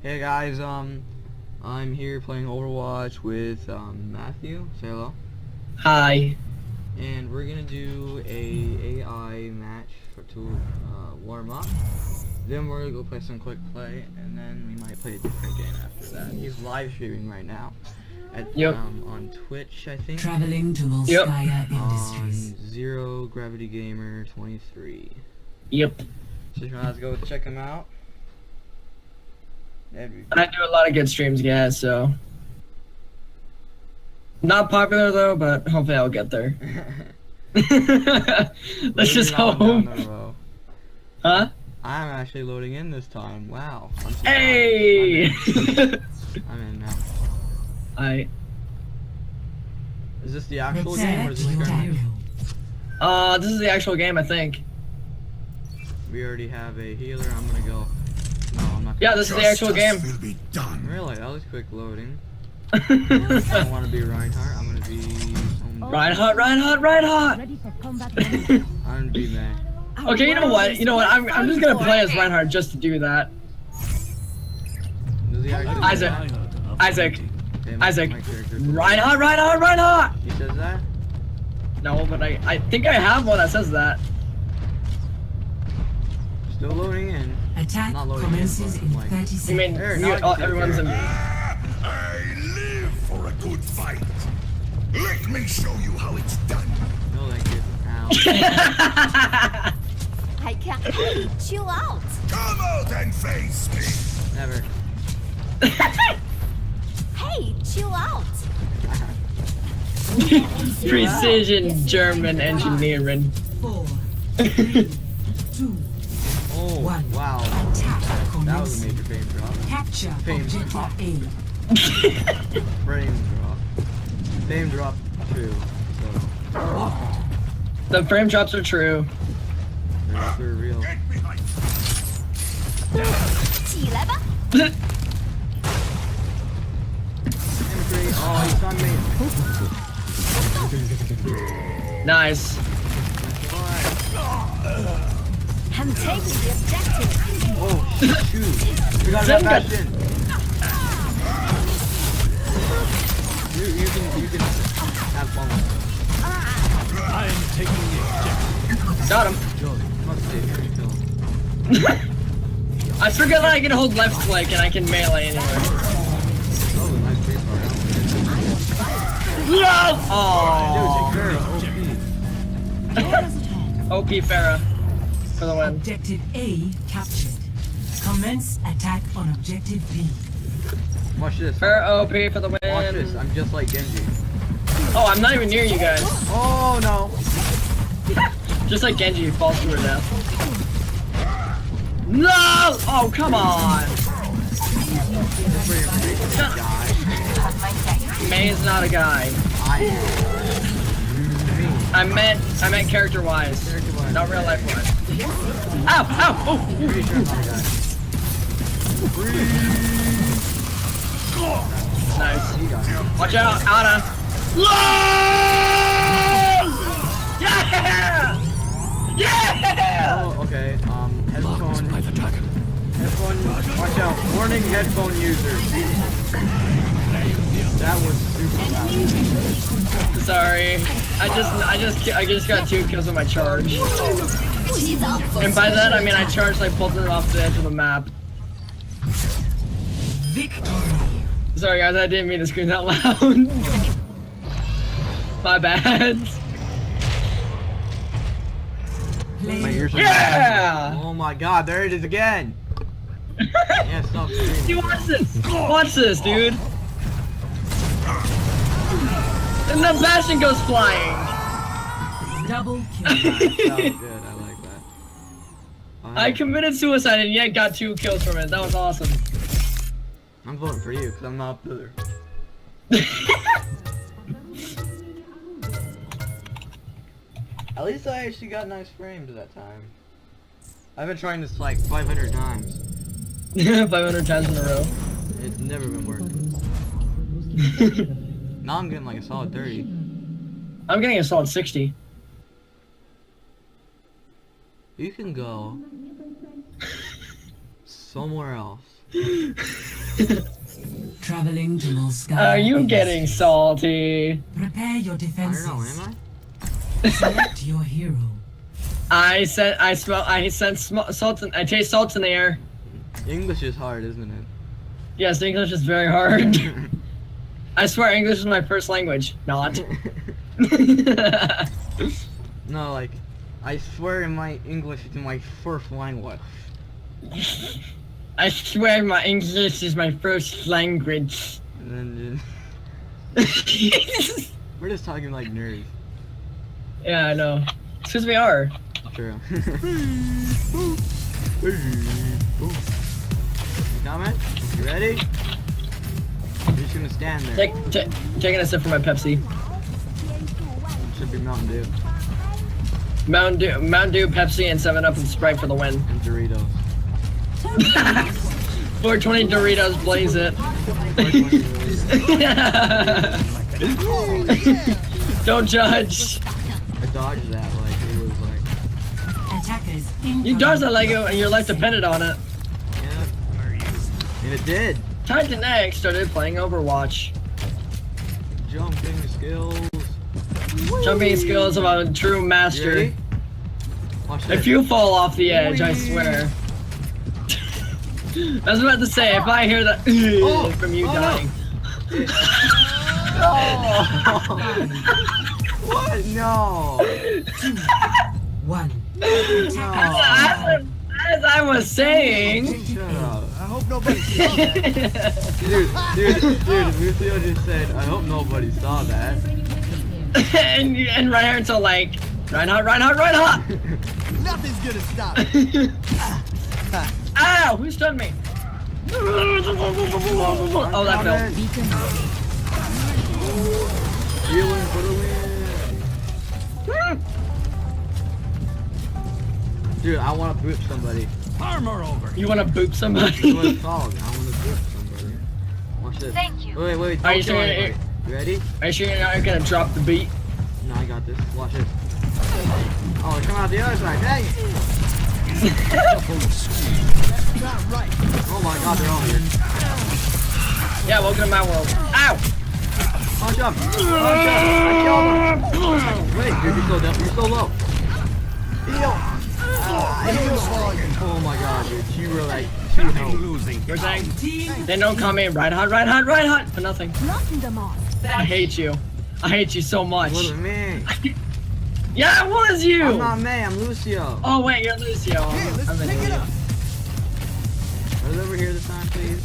Hey guys, I'm here playing Overwatch with Matthew. Say hello. Hi. And we're gonna do a AI match to warm up. Then we're gonna go play some quick play, and then we might play a different game after that. He's live streaming right now at on Twitch, I think. Traveling to Volskaya Industries. On Zero Gravity Gamer 23. Yep. So let's go check him out. I do a lot of good streams, guys, so. Not popular though, but hopefully I'll get there. Let's just hope. Huh? I'm actually loading in this time. Wow. Hey! I'm in now. Is this the actual game or is this current? This is the actual game, I think. We already have a healer. I'm gonna go. No, I'm not. Yeah, this is the actual game. Will be done. Really? That was quick loading. I don't want to be Reinhardt. I'm gonna be. Reinhardt. I'm gonna be May. Okay, you know what? I'm just gonna play as Reinhardt just to do that. Isaac. Reinhardt. He says that? No, but I think I have one that says that. Still loading in. Attack not loading commences in, in like, 30 You mean seconds. everyone's in? I live for a good fight. Let me show you how it's done. No, thank you. Ow. I can't. Hey, chill out. Come out and face me. Never. Hey, chill out. Precision German engineering. 4, 3, 2, Oh, 1. wow. Attack That was a commences. major frame drop. Capture Fame objective drop. A. Frame drop. Frame drop too. So, The frame drops are true. they're real. Get behind me. 起来吧。 Imagery. Oh, he's on me. Nice. I'm taking the objective. Oh, shoot. We got that bastion. You can have fun with it. I am taking the objective. Got him. Kill him. Must save him. Kill him. I forget that I can hold left click and I can melee anywhere. Oh, nice face bar. No! Dude, take care. OP Farah for the win. Objective A captured. Commence attack on objective B. Watch this. Farah OP for the Watch this. win. I'm just like Genji. Oh, I'm not even near you guys. Oh, no. Just like Genji falls to her death. No! Oh, come on. May is not a guy. I meant character-wise, not real life-wise. Ow! Ow! Oh! Pretty sure I'm not a guy. Nice. You got it. Watch out, Ana. Yeah! Yeah! Oh, okay. Headphone. Watch out. Warning headphone users. That was super loud. Sorry. I just got 2 kills on my charge. And by that I mean I charged like both of them off the edge of the map. Victory. Sorry guys, I didn't mean to scream that loud. My bad. My ears are Yeah! Oh my god, there it is again! Yeah, stop screaming. You watch this! Watch this, dude! And the bastion goes flying! Double kill. That was good, I like that. I committed suicide and yet got 2 kills from it. That was awesome. I'm voting for you, because I'm not up there. At least I actually got nice frames that time. I've been trying this like 500 times. 500 times in a row. It's never been working. Now I'm getting like a solid 30. I'm getting a solid 60. You can go somewhere else. Traveling to Moscow. Are you getting salty? Prepare your I defenses. don't know, am I? Select your hero. I taste salt in the air. English is hard, isn't it? Yes, English is very hard. I swear English is my first language. Not. No, like, I swear my English is my first language. I swear my English is my first language. And then we're just talking like nerds. Yeah, I know. Because we are. True. Comment? You ready? You're just gonna stand there. Taking a sip from my Pepsi. Should be Mountain Dew. Mountain Dew, Pepsi, and 7-Up and Sprite for the win. And Doritos. 420 Doritos, blaze it. Don't judge. I dodged that like it was like. Attackers You dodged that Lego and your life depended on it. Yeah. And it did. Titan X started playing Overwatch. Jumping skills. Jumping skills of a true You master. ready? Watch this. If you fall off the edge, I swear. I was about to say, if I hear that from you dying. What? No. 1. As I was saying. Shut up. I hope nobody saw that. Dude, Lucio just said, I hope nobody saw that. and Reinhardt's all like, Reinhardt! Nothing's gonna stop it. Ow! Who stunned me? Oh, that fell. Healing for the win. Dude, I want to boop somebody. Armor over. You want to boop somebody? That's what it's called. I want to boop somebody. Watch this. Thank you. Wait, Are you don't kill sure anybody. You ready? Are you sure you're not gonna drop the beat? No, I got this. Watch this. Oh, come out the other side. Dang it. Not right. Oh my god, they're all here. Yeah, welcome to my world. Ow! Punch up. Punch up. I killed him. Wait, dude, you're so down. You're so low. Heal. Oh my god, dude. You were like 2 health. You're saying? Then don't call me Reinhardt for nothing. Blocking them off. I hate you. I hate you so much. It wasn't me. Yeah, it was you! I'm not me, I'm Lucio. Oh wait, you're Lucio. Here, let's I'm an pick it idiot. up. Are they over here this time, please?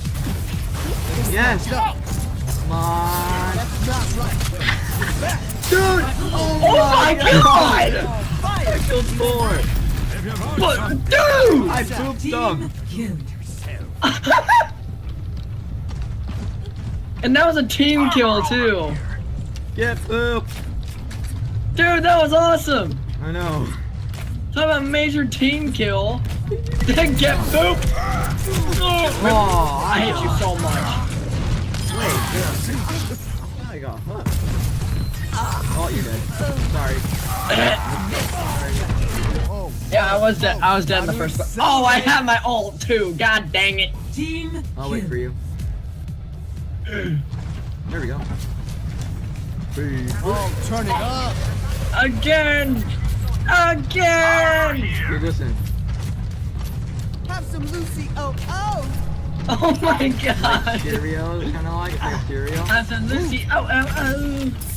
Yes! Stop. Come on! That's not right. Dude! Oh my god! I killed 4! But dude! I pooped them! Killed. And that was a team kill too. Get pooped! Dude, that was awesome! I know. Talk about major team kill. Then get booped! Oh, I hate you so much. Wait, I got hooked. Oh, you're dead. Sorry. Yeah, I was dead. I was dead in the first place. Oh, I have my ult too. God dang it. Team I'll wait for you. There we go. Oh, turn it up. Again! Dude, listen. Have some LUCIO. Oh my god! Cheerios, kind of like it's like a cereal. That's a Lucy. Oh.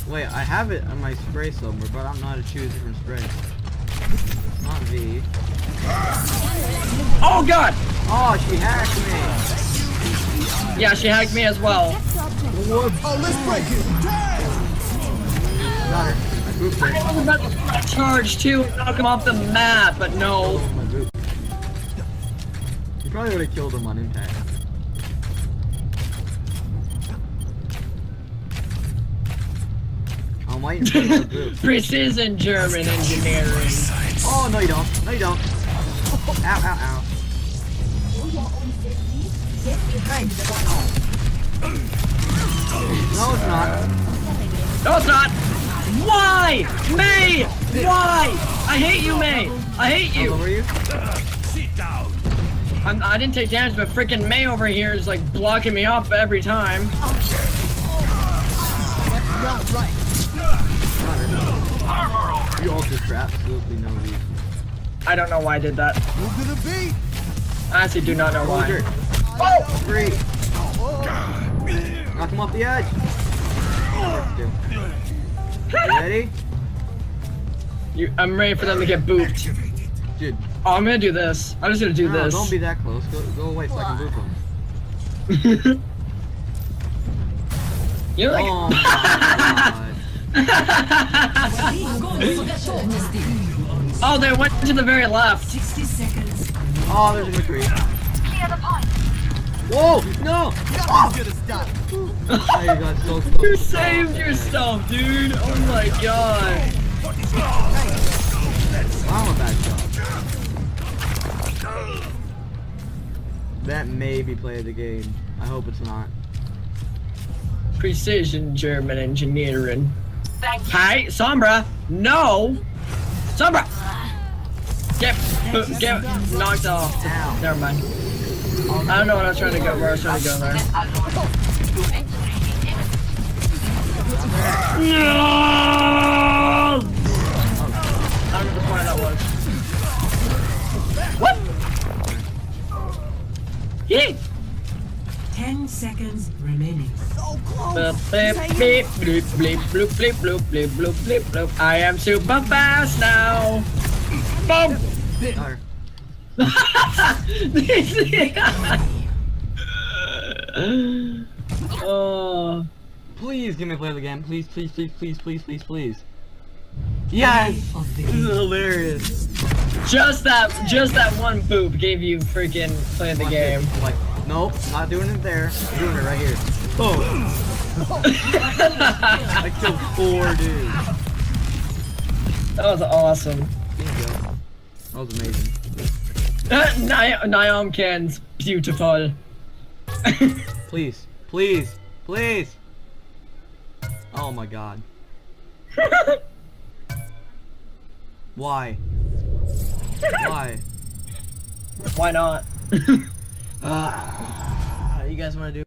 Wait, I have it on my spray somewhere, but I'm not to choose different sprays. Not V. Oh god! Oh, she hacked me. Yeah, she hacked me as well. Oh, let's break it. Got her. I booped her. I was about to charge too, knock him off the map, but no. My boop. You probably would have killed him on impact. I'm waiting for the boop. Precision German engineering. Oh, no you don't. No you don't. Ow, ow, ow. No, it's not. No, it's not. Why? May! Why? I hate you, May. I hate How you. low are you? Sit down. I didn't take damage, but freaking May over here is like blocking me off every time. Not right. You also for absolutely no reason. I don't know why I did that. Move to the beat. I honestly do not know why. Soldier. Oh! Free. Knock him off the edge. You ready? I'm ready for them to get booped. Dude. Oh, I'm gonna do this. I'm just gonna do No, this. don't be that close. Go away so I can boop him. You're like. Oh my god. Oh, they went to the very left. 60 seconds. Oh, there's a McCree. Whoa! No! Nothing's gonna stop. Oh, you got so close. You saved yourself, dude. Oh my god. I'm a bad shot. That may be play of the game. I hope it's not. Precision German engineering. Hi, Sombra. No. Sombra. Get knocked off. Ow. Never mind. I don't know what I was trying to go. Where I was trying to go there. No! I don't know the point that was. What? Yay! 10 seconds remaining. So close. Bleep, bleep, bleep, bleep, bloop, bleep, bloop, bleep, bloop, bleep, bloop. I am super fast now. Boom! Alright. Oh. Please give me a play of the game. Please, please, please, please, please, please, please. Yes! Of the This is game. hilarious. Just that one boop gave you freaking play the game. Like, nope, not doing it there. I'm doing it right here. Boom. I killed 4 dudes. That was awesome. Bingo. That was amazing. Niam Ken's beautiful. Please, please, please. Oh my god. Why? Why? Why not? You guys want to do